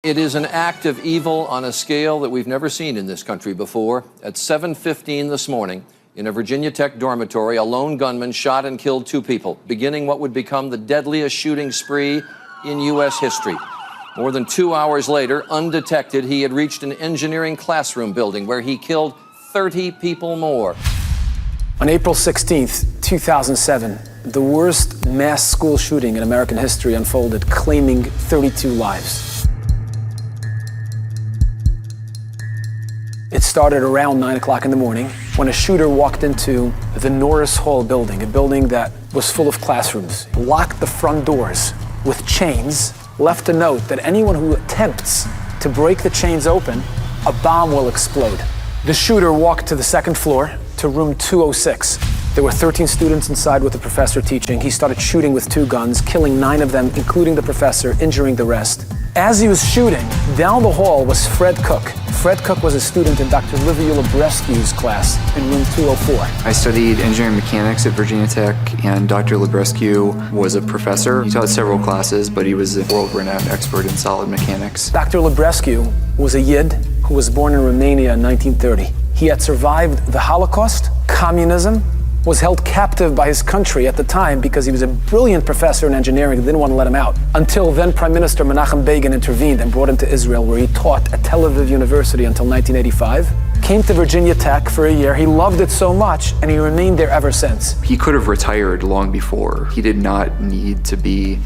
It is an act of evil on a scale that we've never seen in this country before. At 7:15 this morning, in a Virginia Tech dormitory, a lone gunman shot and killed 2 people, beginning what would become the deadliest shooting spree in U.S. history. More than 2 hours later, undetected, he had reached an engineering classroom building where he killed 30 people more. On April 16th, 2007, the worst mass school shooting in American history unfolded, claiming 32 lives. It started around 9 o'clock in the morning when a shooter walked into the Norris Hall building, a building that was full of classrooms, locked the front doors with chains, left a note that anyone who attempts to break the chains open, a bomb will explode. The shooter walked to the second floor, to room 206. There were 13 students inside with the professor teaching. He started shooting with 2 guns, killing 9 of them, including the professor, injuring the rest. As he was shooting, down the hall was Fred Cook. Fred Cook was a student in Dr. Livia Librescu's class in room 204. I studied engineering mechanics at Virginia Tech, and Dr. Librescu was a professor. He taught several classes, but he was a world-renowned expert in solid mechanics. Dr. Librescu was a Yid who was born in Romania in 1930. He had survived the Holocaust, communism, was held captive by his country at the time because he was a brilliant professor in engineering and didn't want to let him out. Until then Prime Minister Menachem Begin intervened and brought him to Israel, where he taught at Tel Aviv University until 1985. Came to Virginia Tech for a year. He loved it so much, and he remained there ever since. He could have retired long before. He did not need to be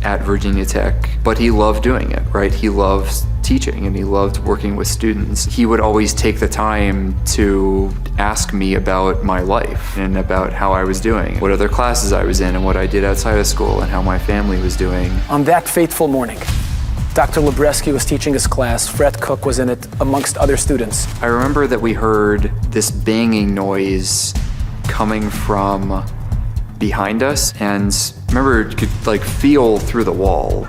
at Virginia Tech, but he loved doing it, right? He loved teaching and he loved working with students. He would always take the time to ask me about my life and about how I was doing, what other classes I was in and what I did outside of school and how my family was doing. On that fateful morning, Dr. Librescu was teaching his class. Fred Cook was in it amongst other students. I remember that we heard this banging noise coming from behind us, and I remember you could like feel through the wall.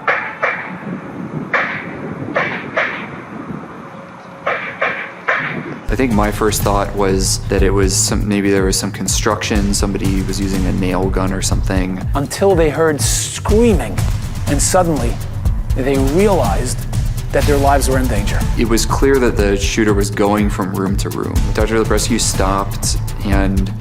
I think my first thought was that it was maybe there was some construction, somebody was using a nail gun or something. Until they heard screaming, and suddenly they realized that their lives were in danger. It was clear that the shooter was going from room to room. Dr. Librescu stopped and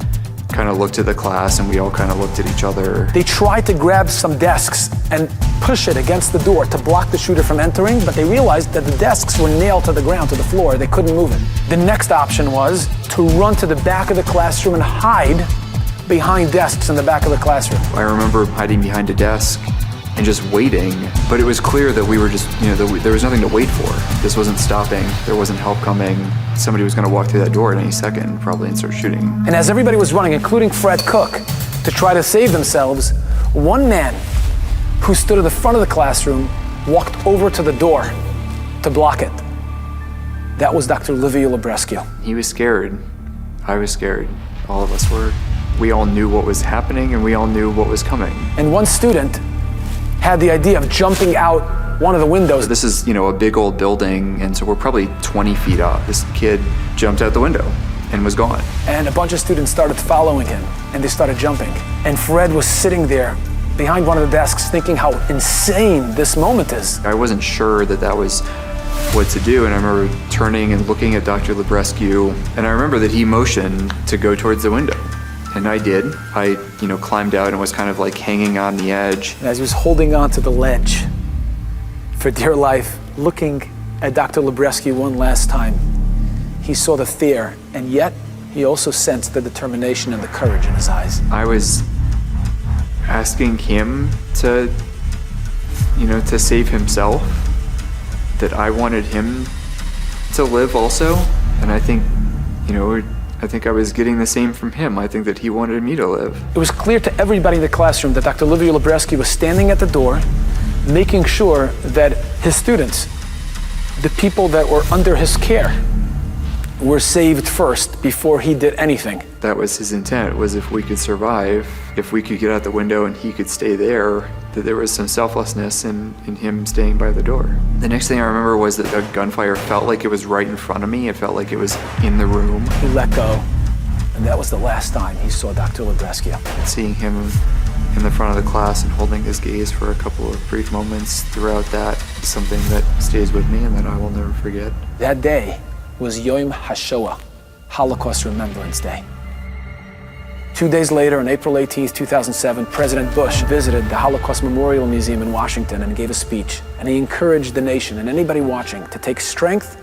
kind of looked at the class, and we all kind of looked at each other. They tried to grab some desks and push it against the door to block the shooter from entering, but they realized that the desks were nailed to the ground, to the floor. They couldn't move it. The next option was to run to the back of the classroom and hide behind desks in the back of the classroom. I remember hiding behind a desk and just waiting, but it was clear that we were just, there was nothing to wait for. This wasn't stopping, there wasn't help coming. Somebody was gonna walk through that door at any second, probably, and start shooting. And as everybody was running, including Fred Cook, to try to save themselves, one man who stood at the front of the classroom walked over to the door to block it. That was Dr. Livia Librescu. He was scared. I was scared. All of us were. We all knew what was happening, and we all knew what was coming. And one student had the idea of jumping out one of the windows. This is, a big old building, and so we're probably 20 feet up. This kid jumped out the window and was gone. And a bunch of students started following him, and they started jumping. And Fred was sitting there behind one of the desks thinking how insane this moment is. I wasn't sure that that was what to do, and I remember turning and looking at Dr. Librescu, and I remember that he motioned to go towards the window. And I did. I, climbed out and was kind of like hanging on the edge. As he was holding on to the ledge for dear life, looking at Dr. Librescu one last time, he saw the fear, and yet he also sensed the determination and the courage in his eyes. I was asking him to, to save himself, that I wanted him to live also, and I think, I was getting the same from him. I think that he wanted me to live. It was clear to everybody in the classroom that Dr. Livia Librescu was standing at the door, making sure that his students, the people that were under his care, were saved first before he did anything. That was his intent, was if we could survive, if we could get out the window and he could stay there, that there was some selflessness in him staying by the door. The next thing I remember was that the gunfire felt like it was right in front of me. It felt like it was in the room. He let go, and that was the last time he saw Dr. Librescu. And seeing him in the front of the class and holding his gaze for a couple of brief moments throughout that is something that stays with me and that I will never forget. That day was Yom HaShoah, Holocaust Remembrance Day. 2 days later, on April 18, 2007, President Bush visited the Holocaust Memorial Museum in Washington and gave a speech. And he encouraged the nation and anybody watching to take strength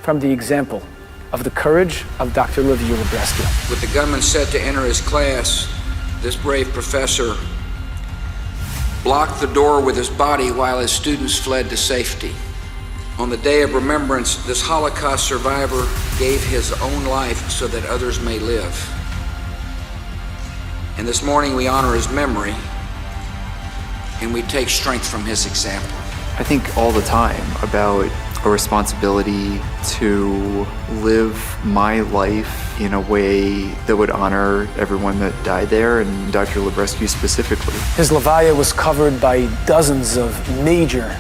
from the example of the courage of Dr. Liviu Librescu. With the gunman set to enter his class, this brave professor blocked the door with his body while his students fled to safety. On the day of remembrance, this Holocaust survivor gave his own life so that others may live. And this morning we honor his memory and we take strength from his example. I think all the time about a responsibility to live my life in a way that would honor everyone that died there, and Dr. Librescu specifically. His levaya was covered by dozens of major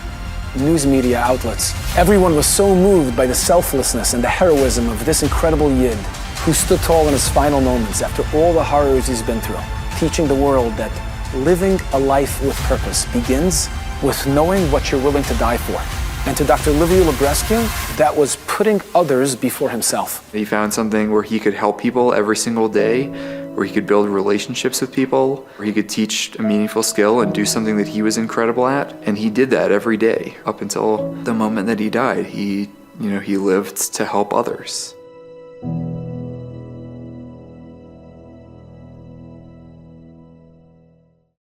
news media outlets. Everyone was so moved by the selflessness and the heroism of this incredible Yid who stood tall in his final moments after all the horrors he's been through, teaching the world that living a life with purpose begins with knowing what you're willing to die for. And to Dr. Liviu Librescu, that was putting others before himself. He found something where he could help people every single day, where he could build relationships with people, where he could teach a meaningful skill and do something that he was incredible at. And he did that every day up until the moment that he died. He lived to help others.